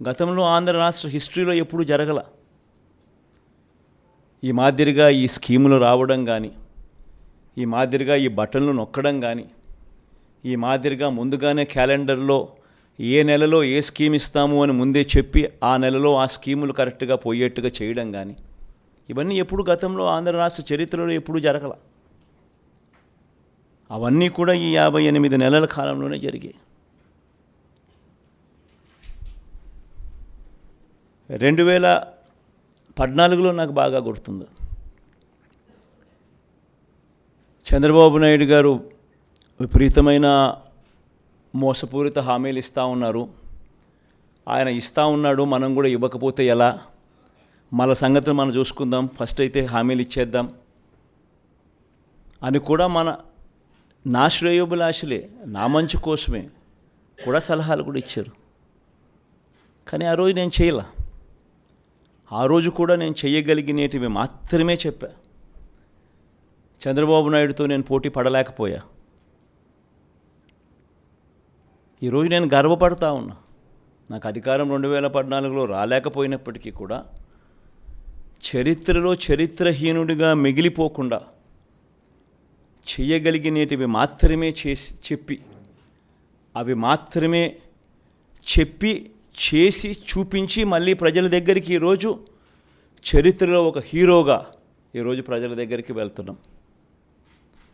గతంలో ఆంధ్ర రాష్ట్ర హిస్టరీలో ఎప్పుడు జరగల. ఈ మాదిరిగా ఈ స్కీములు రావడం కానీ, ఈ మాదిరిగా ఈ బటన్లు నొక్కడం కానీ, ఈ మాదిరిగా ముందుగానే క్యాలెండర్లో ఏ నెలలో ఏ స్కీమ్ ఇస్తాము అని ముందే చెప్పి ఆ నెలలో ఆ స్కీములు కరెక్ట్గా పోయేట్టుగా చేయడం కానీ, ఇవన్నీ ఎప్పుడు గతంలో ఆంధ్ర రాష్ట్ర చరిత్రలో ఎప్పుడు జరగల. అవన్నీ కూడా ఈ 58 నెలల కాలంలోనే జరిగాయి. 2014లో నాకు బాగా గుర్తుంది. చంద్రబాబు నాయుడు గారు విపరీతమైన మోసపూరిత హామీలు ఇస్తూ ఉన్నారు. ఆయన ఇస్తూ ఉన్నాడు, మనం కూడా ఇవ్వకపోతే ఎలా, మన సంగతులు మనం చూసుకుందాం, ఫస్ట్ అయితే హామీలు ఇచ్చేద్దాం అని కూడా నా శ్రేయోభిలాషులే, నా మంచి కోసమే కూడా సలహాలు కూడా ఇచ్చారు. కానీ ఆ రోజు నేను చేయలే. ఆ రోజు కూడా నేను చేయగలిగినటివి మాత్రమే చెప్పా. చంద్రబాబు నాయుడుతో నేను పోటీ పడలేకపోయా. ఈరోజు నేను గర్వపడతా ఉన్నా. నాకు అధికారం 2014లో రాలేకపోయినప్పటికీ కూడా చరిత్రలో చరిత్రహీనుడిగా మిగిలిపోకుండా చేయగలిగినటివి మాత్రమే చెప్పి అవి మాత్రమే చెప్పి చేసి చూపించి మళ్ళీ ప్రజల దగ్గరికి ఈరోజు చరిత్రలో ఒక హీరోగా ఈరోజు ప్రజల దగ్గరికి వెళ్తున్నాం.